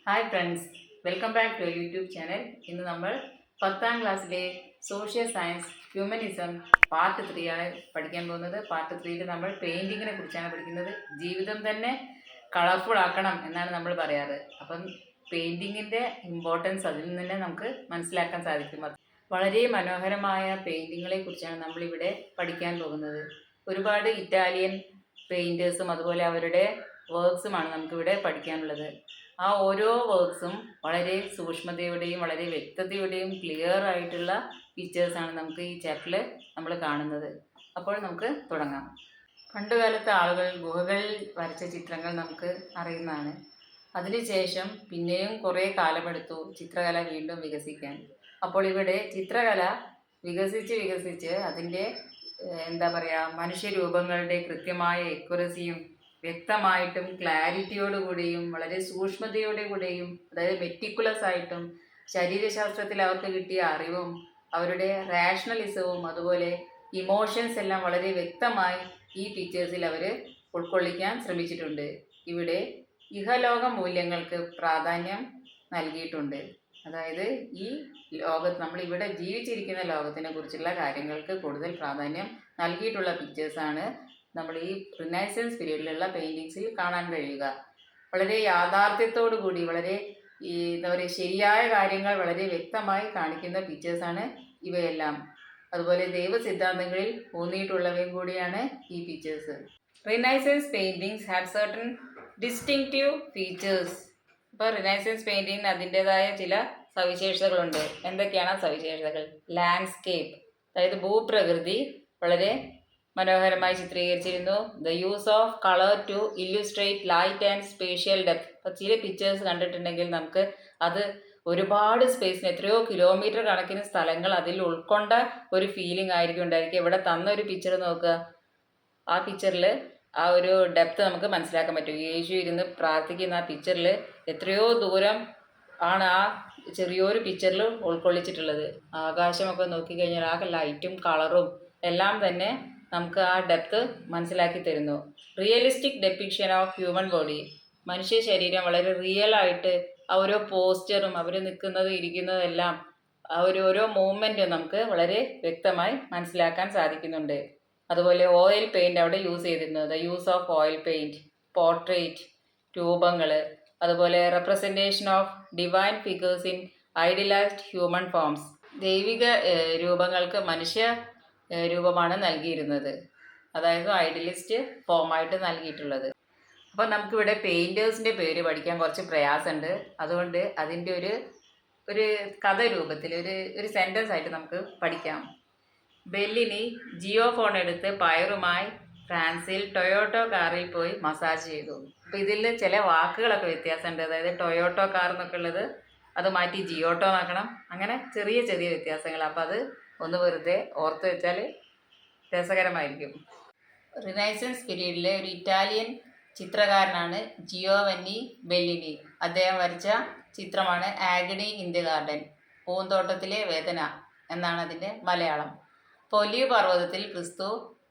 Hi friends, welcome back to YouTube channel. ഇന്ന് നമ്മൾ 10ാം ക്ലാസ്സിലെ സോഷ്യൽ സയൻസ് ഹ്യൂമനിസം പാർട്ട് 3 ആണ് പഠിക്കാൻ പോകുന്നത്. പാർട്ട് 3യിൽ നമ്മൾ പെയിൻറ്റിങ്ങിനെ കുറിച്ചാണ് പഠിക്കുന്നത്. ജീവിതം തന്നെ കളർഫുൾ ആക്കണം എന്നാണ് നമ്മൾ പറയാറ്. അപ്പം പെയിൻറ്റിങ്ങിൻ്റെ ഇമ്പോർട്ടൻസ് അതിൽ നിന്ന് തന്നെ നമുക്ക് മനസ്സിലാക്കാൻ സാധിക്കും. വളരെ മനോഹരമായ പെയിൻറ്റിങ്ങളെ കുറിച്ചാണ് നമ്മളിവിടെ പഠിക്കാൻ പോകുന്നത്. ഒരുപാട് ഇറ്റാലിയൻ പെയിൻറ്റേഴ്സും അതുപോലെ അവരുടെ വർക്ക്സുമാണ് നമുക്കിവിടെ പഠിക്കാനുള്ളത്. ആ ഓരോ വർക്ക്സും വളരെ സൂക്ഷ്മതയോടെയും വളരെ വ്യക്തതയോടെയും ക്ലിയർ ആയിട്ടുള്ള പിക്ചേഴ്സാണ് നമുക്ക് ഈ ചാപ്റ്ററിൽ നമ്മൾ കാണുന്നത്. അപ്പോൾ നമുക്ക് തുടങ്ങാം. പണ്ടുകാലത്തെ ആളുകൾ ഗുഹകളിൽ വരച്ച ചിത്രങ്ങൾ നമുക്ക് അറിയുന്നതാണ്. അതിനുശേഷം പിന്നെയും കുറേ കാലമെടുത്തു ചിത്രകല വീണ്ടും വികസിക്കാൻ. അപ്പോൾ ഇവിടെ ചിത്രകല വികസിച്ച് അതിൻ്റെ മനുഷ്യരൂപങ്ങളുടെ കൃത്യമായ എക്യുറസിയും വ്യക്തമായിട്ടും ക്ലാരിറ്റിയോടുകൂടിയും വളരെ സൂക്ഷ്മതയോടുകൂടിയും, അതായത് മെറ്റിക്കുലസ് ആയിട്ടും, ശരീരശാസ്ത്രത്തിൽ അവർക്ക് കിട്ടിയ അറിവും അവരുടെ റാഷണലിസവും അതുപോലെ ഇമോഷൻസ് എല്ലാം വളരെ വ്യക്തമായി ഈ പിക്ചേഴ്സിൽ അവർ ഉൾക്കൊള്ളിക്കാൻ ശ്രമിച്ചിട്ടുണ്ട്. ഇവിടെ ഇഹലോക മൂല്യങ്ങൾക്ക് പ്രാധാന്യം നൽകിയിട്ടുണ്ട്. അതായത് ഈ ലോകത്ത് നമ്മളിവിടെ ജീവിച്ചിരിക്കുന്ന ലോകത്തിനെ കുറിച്ചുള്ള കാര്യങ്ങൾക്ക് കൂടുതൽ പ്രാധാന്യം നൽകിയിട്ടുള്ള പിക്ചേഴ്സാണ് നമ്മൾ ഈ റിനൈസൻസ് പീരീഡിലുള്ള പെയിൻറ്റിങ്സിൽ കാണാൻ കഴിയുക. വളരെ യാഥാർത്ഥ്യത്തോടു കൂടി വളരെ ശരിയായ കാര്യങ്ങൾ വളരെ വ്യക്തമായി കാണിക്കുന്ന പിക്ചേഴ്സാണ് ഇവയെല്ലാം. അതുപോലെ ദൈവ സിദ്ധാന്തങ്ങളിൽ ഊന്നിയിട്ടുള്ളവയും കൂടിയാണ് ഈ pictures. Renaissance paintings have certain distinctive features. ഇപ്പോൾ റിനൈസൻസ് പെയിൻറ്റിങ്ങിന് അതിൻ്റെതായ ചില സവിശേഷതകളുണ്ട്. എന്തൊക്കെയാണ് സവിശേഷതകൾ? ലാൻഡ്സ്കേപ്പ്, അതായത് ഭൂപ്രകൃതി വളരെ മനോഹരമായി ചിത്രീകരിച്ചിരുന്നു. The use of colour to illustrate light and spatial depth. അപ്പോൾ ചില പിക്ചേഴ്സ് കണ്ടിട്ടുണ്ടെങ്കിൽ നമുക്ക് അത് ഒരുപാട് സ്പേസിന് എത്രയോ കിലോമീറ്റർ കണക്കിന് സ്ഥലങ്ങൾ അതിൽ ഉൾക്കൊണ്ട ഒരു ഫീലിംഗ് ആയിരിക്കും ഉണ്ടായിരിക്കും. ഇവിടെ തന്ന ഒരു പിക്ചർ നോക്കുക, ആ പിക്ചറിൽ ആ ഒരു ഡെപ്ത് നമുക്ക് മനസ്സിലാക്കാൻ പറ്റും. യേശു ഇരുന്ന് പ്രാർത്ഥിക്കുന്ന ആ പിക്ചറിൽ എത്രയോ ദൂരം ആണ് ആ ചെറിയൊരു പിക്ചറിൽ ഉൾക്കൊള്ളിച്ചിട്ടുള്ളത്. ആകാശമൊക്കെ നോക്കിക്കഴിഞ്ഞാൽ ആ ലൈറ്റും കളറും എല്ലാം തന്നെ നമുക്ക് ആ ഡെപ്ത് മനസ്സിലാക്കി തരുന്നു. Realistic depiction of human body. മനുഷ്യ ശരീരം വളരെ റിയൽ ആയിട്ട് ആ ഓരോ പോസ്റ്ററും അവർ നിൽക്കുന്നതും ഇരിക്കുന്നതും എല്ലാം ആ ഓരോ മൂവ്മെൻറ്റും നമുക്ക് വളരെ വ്യക്തമായി മനസ്സിലാക്കാൻ സാധിക്കുന്നുണ്ട്. അതുപോലെ ഓയിൽ പെയിൻറ്റ് അവിടെ യൂസ് ചെയ്തിരുന്നു. The use of oil paint, portrait രൂപങ്ങൾ, അതുപോലെ representation of divine figures in idealised human forms. ദൈവിക രൂപങ്ങൾക്ക് മനുഷ്യ രൂപമാണ് നൽകിയിരുന്നത്, അതായത് ഐഡിയലിസ്റ്റ് ഫോമായിട്ട് നൽകിയിട്ടുള്ളത്. അപ്പോൾ നമുക്കിവിടെ പെയിൻറ്റേഴ്സിൻ്റെ പേര് പഠിക്കാൻ കുറച്ച് പ്രയാസമുണ്ട്. അതുകൊണ്ട് അതിൻ്റെ ഒരു കഥ രൂപത്തിൽ ഒരു സെൻറ്റൻസ് ആയിട്ട് നമുക്ക് പഠിക്കാം. ബെല്ലിനി ജിയോഫോൺ എടുത്ത് പയറുമായി ഫ്രാൻസിൽ ടൊയോട്ടോ കാറിൽ പോയി മസാജ് ചെയ്തു. അപ്പോൾ ഇതിൽ ചില വാക്കുകളൊക്കെ വ്യത്യാസമുണ്ട്. അതായത് ടൊയോട്ടോ കാർ എന്നൊക്കെ ഉള്ളത് അത് മാറ്റി ജിയോട്ടോ എന്നാക്കണം. അങ്ങനെ ചെറിയ ചെറിയ വ്യത്യാസങ്ങൾ. അപ്പോൾ അത് ഒന്ന് വെറുതെ ഓർത്ത് വെച്ചാൽ രസകരമായിരിക്കും. റിനൈസൻസ് പീരീഡിലെ ഒരു ഇറ്റാലിയൻ ചിത്രകാരനാണ് ജിയോവന്നി ബെല്ലിനി. അദ്ദേഹം വരച്ച ചിത്രമാണ് ആഗണി ഇൻ ദി ഗാർഡൻ, പൂന്തോട്ടത്തിലെ വേദന എന്നാണ് അതിൻ്റെ മലയാളം. പൊലിയു പർവ്വതത്തിൽ ക്രിസ്തു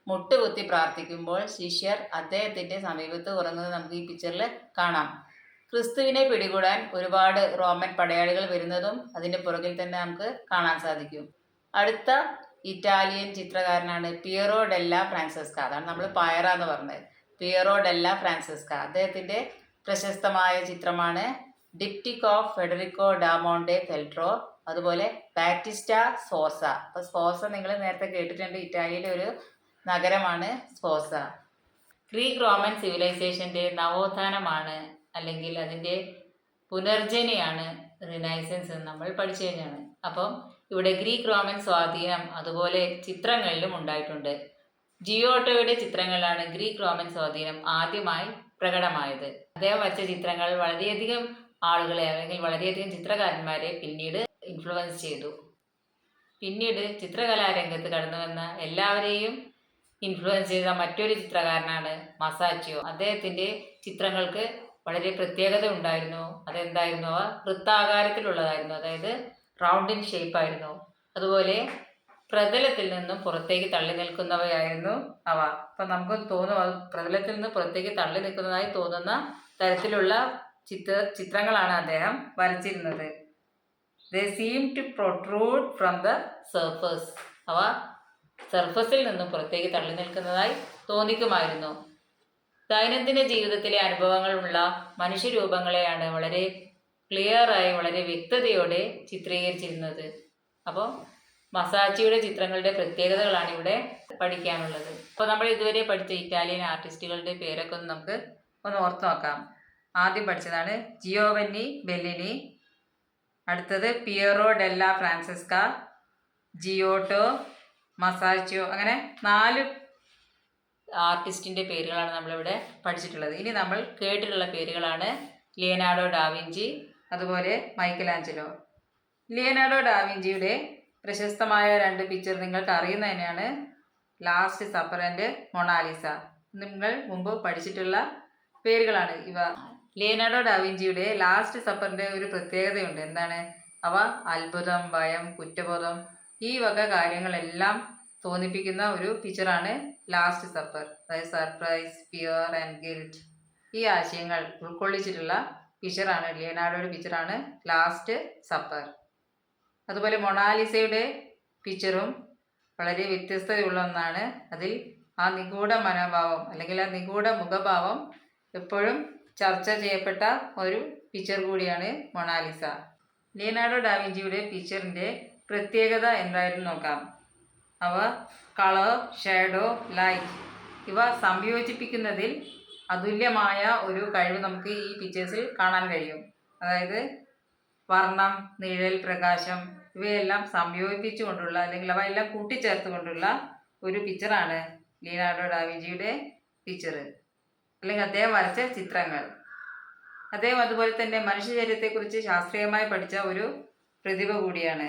മുട്ടുകുത്തി പ്രാർത്ഥിക്കുമ്പോൾ ശിഷ്യർ അദ്ദേഹത്തിൻ്റെ സമീപത്ത് ഉറങ്ങുന്നത് നമുക്ക് ഈ പിക്ചറിൽ കാണാം. ക്രിസ്തുവിനെ പിടികൂടാൻ ഒരുപാട് റോമൻ പടയാളികൾ വരുന്നതും അതിൻ്റെ പുറകിൽ തന്നെ നമുക്ക് കാണാൻ സാധിക്കും. അടുത്ത ഇറ്റാലിയൻ ചിത്രകാരനാണ് പിയറോ ഡെല്ല ഫ്രാൻസെസ്ക. അതാണ് നമ്മൾ പയറ എന്ന് പറഞ്ഞത്. Piero della Francesca. അദ്ദേഹത്തിൻ്റെ പ്രശസ്തമായ ചിത്രമാണ് ഡിപ്റ്റിക് ഓഫ് ഫെഡറിക്കോ ഡാ മോണ്ടെ ഫെൽട്രോ, അതുപോലെ ബാറ്റിസ്റ്റ സ്ഫോർസ. അപ്പോൾ സ്ഫോർസ നിങ്ങൾ നേരത്തെ കേട്ടിട്ടുണ്ട്, ഇറ്റാലിയയിലെ ഒരു നഗരമാണ് സ്ഫോർസ. ഗ്രീക്ക് റോമൻ സിവിലൈസേഷൻ്റെ നവോത്ഥാനമാണ് അല്ലെങ്കിൽ അതിൻ്റെ പുനർജനിയാണ് റിനൈസൻസ് എന്ന് നമ്മൾ പഠിച്ചു കഴിഞ്ഞാണ്. അപ്പം ഇവിടെ ഗ്രീക്ക് റോമൻ സ്വാധീനം അതുപോലെ ചിത്രങ്ങളിലും ഉണ്ടായിട്ടുണ്ട്. ജിയോട്ടോയുടെ ചിത്രങ്ങളിലാണ് ഗ്രീക്ക് റോമൻ സ്വാധീനം ആദ്യമായി പ്രകടമായത്. അദ്ദേഹം വരച്ച ചിത്രങ്ങൾ വളരെയധികം ആളുകളെ അല്ലെങ്കിൽ വളരെയധികം ചിത്രകാരന്മാരെ പിന്നീട് ഇൻഫ്ലുവൻസ് ചെയ്തു. പിന്നീട് ചിത്രകലാരംഗത്ത് കടന്നു വന്ന എല്ലാവരെയും ഇൻഫ്ലുവൻസ് ചെയ്ത മറ്റൊരു ചിത്രകാരനാണ് മസാച്ചിയോ. അദ്ദേഹത്തിൻ്റെ ചിത്രങ്ങൾക്ക് വളരെ പ്രത്യേകത ഉണ്ടായിരുന്നു. അതെന്തായിരുന്നു? അവ വൃത്താകാരത്തിലുള്ളതായിരുന്നു, അതായത് റൗണ്ട് ഇൻ ഷേപ്പായിരുന്നു. അതുപോലെ പ്രതലത്തിൽ നിന്നും പുറത്തേക്ക് തള്ളി നിൽക്കുന്നവയായിരുന്നു അവ. അപ്പം നമുക്ക് തോന്നും അത് പ്രതലത്തിൽ നിന്ന് പുറത്തേക്ക് തള്ളി നിൽക്കുന്നതായി തോന്നുന്ന തരത്തിലുള്ള ചിത്രങ്ങളാണ് അദ്ദേഹം വരച്ചിരുന്നത്. They seem to protrude from the surface. അവ സർഫസിൽ നിന്നും പുറത്തേക്ക് തള്ളി നിൽക്കുന്നതായി തോന്നിക്കുമായിരുന്നു. ദൈനംദിന ജീവിതത്തിലെ അനുഭവങ്ങളുള്ള മനുഷ്യരൂപങ്ങളെയാണ് വളരെ ക്ലിയറായി വളരെ വ്യക്തതയോടെ ചിത്രീകരിച്ചിരുന്നത്. അപ്പോൾ മസാച്ചിയുടെ ചിത്രങ്ങളുടെ പ്രത്യേകതകളാണ് ഇവിടെ പഠിക്കാനുള്ളത്. അപ്പോൾ നമ്മൾ ഇതുവരെ പഠിച്ച ഇറ്റാലിയൻ ആർട്ടിസ്റ്റുകളുടെ പേരൊക്കെ നമുക്ക് ഒന്ന് ഓർത്ത് നോക്കാം. ആദ്യം പഠിച്ചതാണ് ജിയോവന്നി ബെല്ലിനി, അടുത്തത് പിയറോ ഡെല്ല ഫ്രാൻസിസ്ക, ജിയോട്ടോ, മസാച്ചിയോ, അങ്ങനെ 4 ആർട്ടിസ്റ്റിൻ്റെ പേരുകളാണ് നമ്മളിവിടെ പഠിച്ചിട്ടുള്ളത്. ഇനി നമ്മൾ കേട്ടിട്ടുള്ള പേരുകളാണ് ലിയനാർഡോ ഡാവിഞ്ചി, അതുപോലെ മൈക്കലാഞ്ചലോ. ലിയനാർഡോ ഡാവിഞ്ചിയുടെ പ്രശസ്തമായ 2 പിക്ചർ നിങ്ങൾക്ക് അറിയുന്ന തന്നെയാണ് ലാസ്റ്റ് സപ്പർ ആൻഡ് മൊണാലിസ. നിങ്ങൾ മുമ്പ് പഠിച്ചിട്ടുള്ള പേരുകളാണ് ഇവ. ലിയനാർഡോ ഡാവിഞ്ചിയുടെ ലാസ്റ്റ് സപ്പറിൻ്റെ ഒരു പ്രത്യേകതയുണ്ട്. എന്താണ്? അവ അത്ഭുതം, ഭയം, കുറ്റബോധം ഈ വക കാര്യങ്ങളെല്ലാം തോന്നിപ്പിക്കുന്ന ഒരു പിക്ചറാണ് ലാസ്റ്റ് സപ്പർ. അതായത് സർപ്രൈസ്, ഫിയർ ആൻഡ് ഗിൽറ്റ് ഈ ആശയങ്ങൾ ഉൾക്കൊള്ളിച്ചിട്ടുള്ള പിക്ചറാണ്, ലിയനാർഡോയുടെ പിക്ചറാണ് ലാസ്റ്റ് സപ്പർ. അതുപോലെ മൊണാലിസയുടെ പിക്ചറും വളരെ വ്യത്യസ്തതയുള്ള ഒന്നാണ്. അതിൽ ആ നിഗൂഢ മനോഭാവം അല്ലെങ്കിൽ ആ നിഗൂഢ മുഖഭാവം എപ്പോഴും ചർച്ച ചെയ്യപ്പെട്ട ഒരു പിക്ചർ കൂടിയാണ് മൊണാലിസ. ലിയനാർഡോ ഡാവിഞ്ചിയുടെ പിക്ചറിൻ്റെ പ്രത്യേകത എന്തായിരുന്നു നോക്കാം. അവ കളർ, ഷാഡോ, ലൈറ്റ് ഇവ സംയോജിപ്പിക്കുന്നതിൽ അതുല്യമായ ഒരു കഴിവ് നമുക്ക് ഈ പിക്ചേഴ്സിൽ കാണാൻ കഴിയും. അതായത് വർണ്ണം, നിഴൽ, പ്രകാശം ഇവയെല്ലാം സംയോജിപ്പിച്ചുകൊണ്ടുള്ള അല്ലെങ്കിൽ അവയെല്ലാം കൂട്ടിച്ചേർത്തുകൊണ്ടുള്ള ഒരു പിക്ചറാണ് ലിയനാർഡോ ഡാവിഞ്ചിയുടെ പിക്ചർ അല്ലെങ്കിൽ അദ്ദേഹം വരച്ച ചിത്രങ്ങൾ. അദ്ദേഹം അതുപോലെ തന്നെ മനുഷ്യശരീരത്തെക്കുറിച്ച് ശാസ്ത്രീയമായി പഠിച്ച ഒരു പ്രതിഭ കൂടിയാണ്.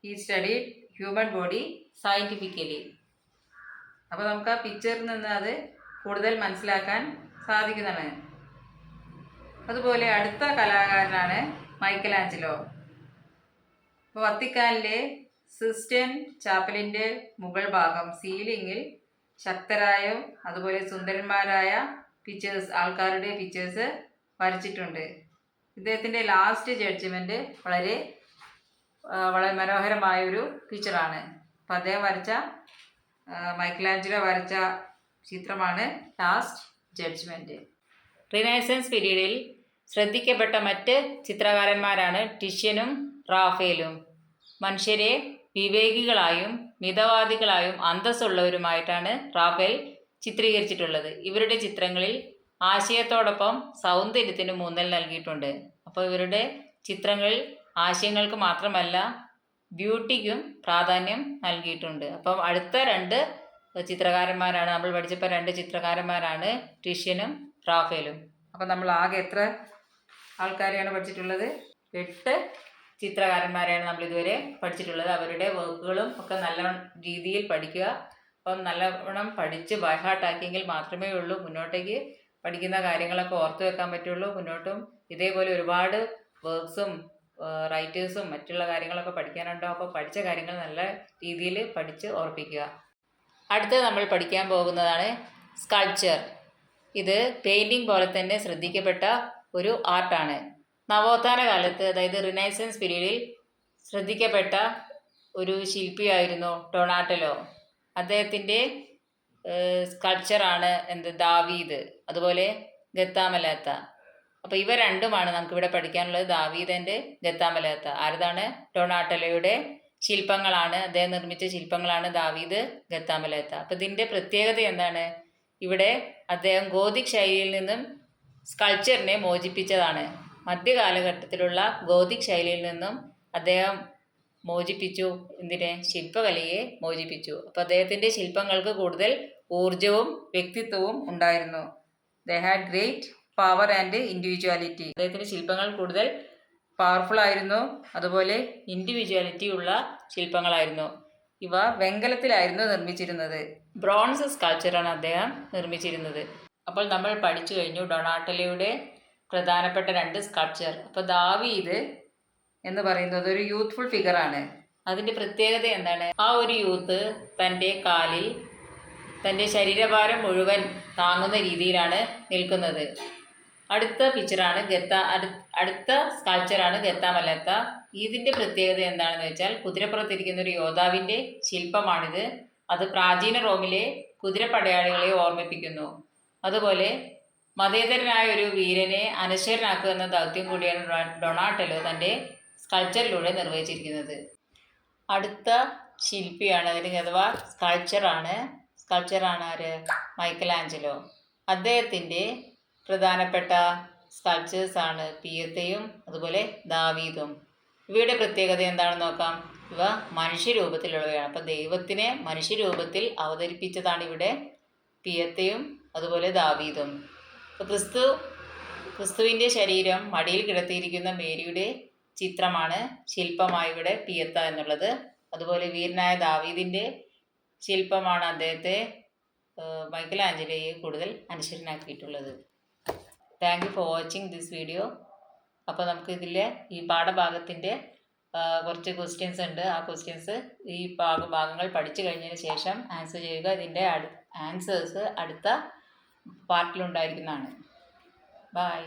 He studied human body scientifically. അപ്പോൾ നമുക്ക് ആ പിക്ചറിൽ നിന്ന് അത് കൂടുതൽ മനസ്സിലാക്കാൻ സാധിക്കുന്നതാണ്. അതുപോലെ അടുത്ത കലാകാരനാണ് മൈക്കലാഞ്ചലോ. ഇപ്പോൾ വത്തിക്കാനിലെ സിസ്റ്റൈൻ ചാപ്പലിൻ്റെ മുകൾ ഭാഗം സീലിങ്ങിൽ ശക്തരായും അതുപോലെ സുന്ദരന്മാരായ പിക്ചേഴ്സ്, ആൾക്കാരുടെ പിക്ചേഴ്സ് വരച്ചിട്ടുണ്ട്. ഇദ്ദേഹത്തിൻ്റെ ലാസ്റ്റ് ജഡ്ജ്മെൻറ്റ് വളരെ മനോഹരമായൊരു പിക്ചറാണ്. അപ്പോൾ അദ്ദേഹം വരച്ച മൈക്കലാഞ്ചലോ വരച്ച ചിത്രമാണ് ലാസ്റ്റ് ജഡ്ജ്മെൻറ്റ്. റിനൈസൻസ് പീരീഡിൽ ശ്രദ്ധിക്കപ്പെട്ട മറ്റ് ചിത്രകാരന്മാരാണ് ടിഷ്യനും റാഫേലും. മനുഷ്യരെ വിവേകികളായും മിതവാദികളായും അന്തസ്സുള്ളവരുമായിട്ടാണ് റാഫേൽ ചിത്രീകരിച്ചിട്ടുള്ളത്. ഇവരുടെ ചിത്രങ്ങളിൽ ആശയത്തോടൊപ്പം സൗന്ദര്യത്തിന് ഊന്നൽ നൽകിയിട്ടുണ്ട്. അപ്പോൾ ഇവരുടെ ചിത്രങ്ങളിൽ ആശയങ്ങൾക്ക് മാത്രമല്ല ബ്യൂട്ടിക്കും പ്രാധാന്യം നൽകിയിട്ടുണ്ട്. അപ്പം അടുത്ത 2 ചിത്രകാരന്മാരാണ് നമ്മൾ പഠിച്ചപ്പോൾ 2 ചിത്രകാരന്മാരാണ് ടിഷ്യനും റാഫേലും. അപ്പം നമ്മൾ ആകെ എത്ര ആൾക്കാരെയാണ് പഠിച്ചിട്ടുള്ളത്? 8 ചിത്രകാരന്മാരെയാണ് നമ്മൾ ഇതുവരെ പഠിച്ചിട്ടുള്ളത്. അവരുടെ വർക്കുകളും ഒക്കെ നല്ല രീതിയിൽ പഠിക്കുക. അപ്പം നല്ലവണ്ണം പഠിച്ച് ബൈഹാർട്ടാക്കിയെങ്കിൽ മാത്രമേ ഉള്ളൂ മുന്നോട്ടേക്ക് പഠിക്കുന്ന കാര്യങ്ങളൊക്കെ ഓർത്ത് വെക്കാൻ പറ്റുള്ളൂ. മുന്നോട്ടും ഇതേപോലെ ഒരുപാട് വർക്ക്സും റൈറ്റേഴ്സും മറ്റുള്ള കാര്യങ്ങളൊക്കെ പഠിക്കാനുണ്ടാവും. അപ്പോൾ പഠിച്ച കാര്യങ്ങൾ നല്ല രീതിയിൽ പഠിച്ച് ഓർപ്പിക്കുക. അടുത്തത് നമ്മൾ പഠിക്കാൻ പോകുന്നതാണ് സ്കൾപ്ചർ. ഇത് പെയിൻറ്റിങ് പോലെ തന്നെ ശ്രദ്ധിക്കപ്പെട്ട ഒരു ആർട്ടാണ്. നവോത്ഥാന കാലത്ത് അതായത് റിനൈസൻസ് പീരീഡിൽ ശ്രദ്ധിക്കപ്പെട്ട ഒരു ശില്പിയായിരുന്നു ഡൊണാറ്റലോ. അദ്ദേഹത്തിൻ്റെ സ്കൾപ്ചറാണ് ദാവീദ്, അതുപോലെ ഗത്താമലാത്ത. അപ്പോൾ ഇവ രണ്ടുമാണ് നമുക്കിവിടെ പഠിക്കാനുള്ളത്, ദാവീദ് ആൻഡ് ഗത്താമലാത്ത. ആരതാണ്? ഡൊണാറ്റലോയുടെ ശില്പങ്ങളാണ്, അദ്ദേഹം നിർമ്മിച്ച ശില്പങ്ങളാണ് ദാവീദ്, ഗത്താമലാത്ത. അപ്പോൾ ഇതിൻ്റെ പ്രത്യേകത എന്താണ്? ഇവിടെ അദ്ദേഹം ഗോതിക് ശൈലിയിൽ നിന്നും സ്കൾപ്ചറിനെ മോചിപ്പിച്ചതാണ്. മധ്യകാലഘട്ടത്തിലുള്ള ഗോതിക് ശൈലിയിൽ നിന്നും അദ്ദേഹം മോചിപ്പിച്ചു. എന്തിനെ? ശില്പകലയെ മോചിപ്പിച്ചു. അപ്പോൾ അദ്ദേഹത്തിൻ്റെ ശില്പങ്ങൾക്ക് കൂടുതൽ ഊർജവും വ്യക്തിത്വവും ഉണ്ടായിരുന്നു. They had great power and individuality. അദ്ദേഹത്തിൻ്റെ ശില്പങ്ങൾ കൂടുതൽ പവർഫുൾ ആയിരുന്നു, അതുപോലെ ഇൻഡിവിജ്വാലിറ്റി ഉള്ള ശില്പങ്ങളായിരുന്നു. ഇവ വെങ്കലത്തിലായിരുന്നു നിർമ്മിച്ചിരുന്നത്. ബ്രോൺസ് സ്കൾപ്ചറാണ് അദ്ദേഹം നിർമ്മിച്ചിരുന്നത്. അപ്പോൾ നമ്മൾ പഠിച്ചു കഴിഞ്ഞു ഡൊണാറ്റലോയുടെ പ്രധാനപ്പെട്ട 2 സ്കൾപ്ചർ. അപ്പോൾ ദാവീദ് എന്ന് പറയുന്നത് ഒരു യൂത്ത്ഫുൾ ഫിഗറാണ്. അതിൻ്റെ പ്രത്യേകത എന്താണ്? ആ ഒരു യൂത്ത് തൻ്റെ കാലിൽ തൻ്റെ ശരീരഭാരം മുഴുവൻ താങ്ങുന്ന രീതിയിലാണ് നിൽക്കുന്നത്. അടുത്ത പിക്ചറാണ് അടുത്ത സ്കൾപ്ചറാണ് ഗത്താമലത്ത. ഇതിൻ്റെ പ്രത്യേകത എന്താണെന്ന് വെച്ചാൽ കുതിരപ്പുറത്തിരിക്കുന്ന ഒരു യോദ്ധാവിൻ്റെ ശില്പമാണിത്. അത് പ്രാചീന റോമിലെ കുതിരപ്പടയാളികളെ ഓർമ്മിപ്പിക്കുന്നു. അതുപോലെ മതേതരനായ ഒരു വീരനെ അനശ്വരനാക്കുക എന്ന ദൗത്യം കൂടിയാണ് ഡൊണാറ്റലോ തൻ്റെ സ്കൾപ്ചറിലൂടെ നിർവഹിച്ചിരിക്കുന്നത്. അടുത്ത ശില്പിയാണ് അഥവാ സ്കൾപ്ചറാണ് ആര്? മൈക്കലാഞ്ചലോ. അദ്ദേഹത്തിൻ്റെ പ്രധാനപ്പെട്ട സ്കൾപ്ചേഴ്സാണ് പിയത്തയും അതുപോലെ ദാവീദും. ഇവയുടെ പ്രത്യേകത എന്താണെന്ന് നോക്കാം. ഇവ മനുഷ്യരൂപത്തിലുള്ളവയാണ്. അപ്പം ദൈവത്തിനെ മനുഷ്യരൂപത്തിൽ അവതരിപ്പിച്ചതാണ് ഇവിടെ പിയത്തയും അതുപോലെ ദാവീദും. ക്രിസ്തുവിൻ്റെ ശരീരം മടിയിൽ കിടത്തിയിരിക്കുന്ന മേരിയുടെ ചിത്രമാണ് ശില്പമായി ഇവിടെ പിയത്ത എന്നുള്ളത്. അതുപോലെ വീരനായ ദാവീദിൻ്റെ ശില്പമാണ് അദ്ദേഹത്തെ മൈക്കലാഞ്ചലോയെ കൂടുതൽ അനുസരണാക്കിയിട്ടുള്ളത്. Thank you for watching this video. അപ്പോൾ നമുക്ക് ഈ പാഠഭാഗത്തിൻ്റെ കുറച്ച് ക്വസ്റ്റ്യൻസ് ഉണ്ട്. ആ ക്വസ്റ്റ്യൻസ് ഈ ഭാഗങ്ങൾ പഠിച്ചു കഴിഞ്ഞതിന് ശേഷം ആൻസർ ചെയ്യുക. ഇതിൻ്റെ ആൻസേഴ്സ് അടുത്ത പാർട്ടിലുണ്ടായിരിക്കുന്നതാണ്. ബൈ.